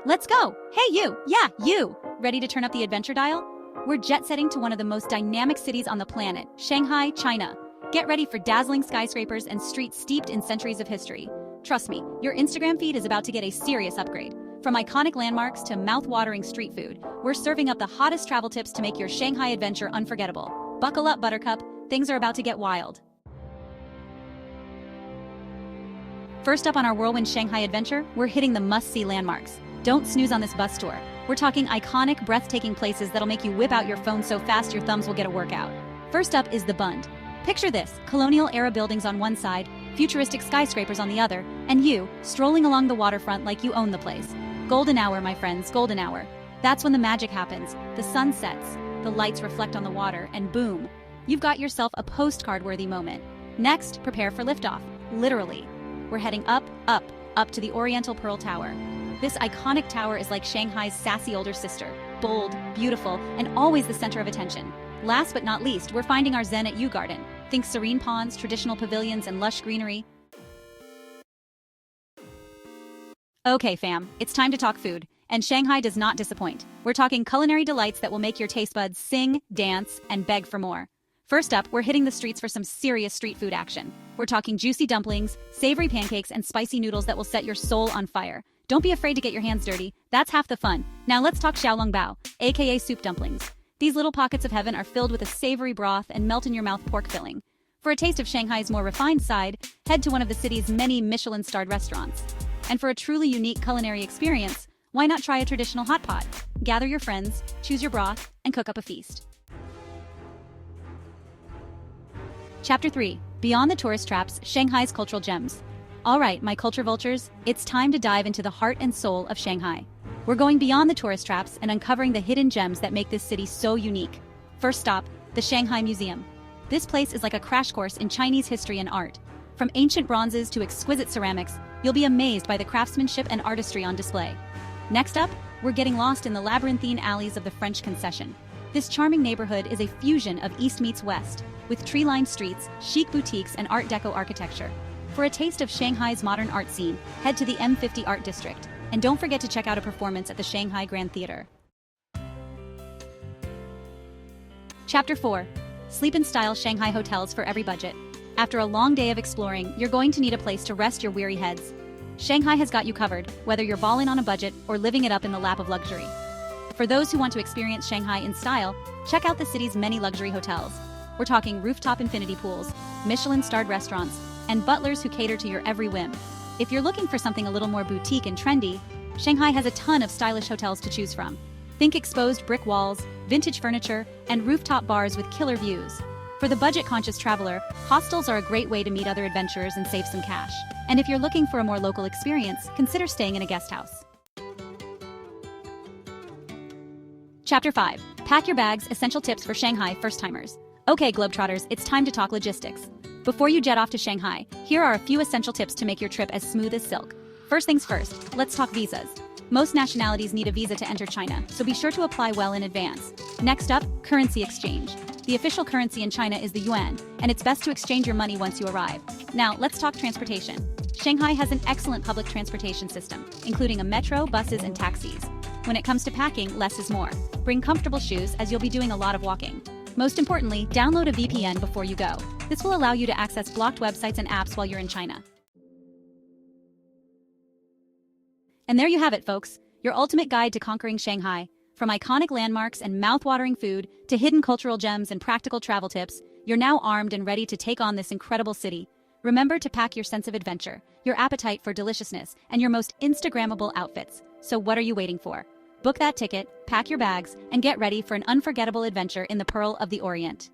Let's go! Hey you! Yeah, you! Ready to turn up the adventure dial? We're jet-setting to one of the most dynamic cities on the planet, Shanghai, China. Get ready for dazzling skyscrapers and streets steeped in centuries of history. Trust me, your Instagram feed is about to get a serious upgrade. From iconic landmarks to mouth-watering street food, we're serving up the hottest travel tips to make your Shanghai adventure unforgettable. Buckle up, Buttercup. Things are about to get wild. First up on our whirlwind Shanghai adventure, we're hitting the must-see landmarks. Don't snooze on this bus tour. We're talking iconic, breathtaking places that'll make you whip out your phone so fast your thumbs will get a workout. First up is the Bund. Picture this, colonial-era buildings on one side, futuristic skyscrapers on the other, and you, strolling along the waterfront like you own the place. Golden hour, my friends, golden hour. That's when the magic happens. The sun sets, the lights reflect on the water, and boom, you've got yourself a postcard-worthy moment. Next, prepare for liftoff, literally. We're heading up to the Oriental Pearl Tower. This iconic tower is like Shanghai's sassy older sister, bold, beautiful, and always the center of attention. Last but not least, we're finding our zen at Yew Garden. Think serene ponds, traditional pavilions, and lush greenery. Okay fam, it's time to talk food, and Shanghai does not disappoint. We're talking culinary delights that will make your taste buds sing, dance, and beg for more. First up, we're hitting the streets for some serious street food action. We're talking juicy dumplings, savory pancakes, and spicy noodles that will set your soul on fire. Don't be afraid to get your hands dirty. That's half the fun. Now let's talk xiaolongbao, aka soup dumplings. These little pockets of heaven are filled with a savory broth and melt-in-your-mouth pork filling. For a taste of Shanghai's more refined side, head to one of the city's many Michelin-starred restaurants. And for a truly unique culinary experience, why not try a traditional hotpot? Gather your friends, choose your broth, and cook up a feast. Chapter 3. Beyond the tourist traps, Shanghai's cultural gems. All right, my culture vultures, it's time to dive into the heart and soul of Shanghai. We're going beyond the tourist traps and uncovering the hidden gems that make this city so unique. First stop, the Shanghai Museum. This place is like a crash course in Chinese history and art. From ancient bronzes to exquisite ceramics, you'll be amazed by the craftsmanship and artistry on display. Next up, we're getting lost in the labyrinthine alleys of the French Concession. This charming neighborhood is a fusion of East meets West, with tree-lined streets, chic boutiques, and Art Deco architecture. For a taste of Shanghai's modern art scene, head to the M50 Art District. And don't forget to check out a performance at the Shanghai Grand Theater. Chapter 4. Sleep-in-style Shanghai hotels for every budget. After a long day of exploring, you're going to need a place to rest your weary heads. Shanghai has got you covered, whether you're balling on a budget or living it up in the lap of luxury. For those who want to experience Shanghai in style, check out the city's many luxury hotels. We're talking rooftop infinity pools, Michelin-starred restaurants, and butlers who cater to your every whim. If you're looking for something a little more boutique and trendy, Shanghai has a ton of stylish hotels to choose from. Think exposed brick walls, vintage furniture, and rooftop bars with killer views. For the budget-conscious traveler, hostels are a great way to meet other adventurers and save some cash. And if you're looking for a more local experience, consider staying in a guest house. Chapter 5. Pack your bags, essential tips for Shanghai first-timers. Okay, Globetrotters, it's time to talk logistics. Before you jet off to Shanghai, here are a few essential tips to make your trip as smooth as silk. First things first, let's talk visas. Most nationalities need a visa to enter China, so be sure to apply well in advance. Next up, currency exchange. The official currency in China is the yuan, and it's best to exchange your money once you arrive. Now, let's talk transportation. Shanghai has an excellent public transportation system, including a metro, buses, and taxis. When it comes to packing, less is more. Bring comfortable shoes as you'll be doing a lot of walking. Most importantly, download a VPN before you go. This will allow you to access blocked websites and apps while you're in China. And there you have it, folks. Your ultimate guide to conquering Shanghai. From iconic landmarks and mouth-watering food to hidden cultural gems and practical travel tips, you're now armed and ready to take on this incredible city. Remember to pack your sense of adventure, your appetite for deliciousness, and your most Instagrammable outfits. So what are you waiting for? Book that ticket, pack your bags, and get ready for an unforgettable adventure in the Pearl of the Orient.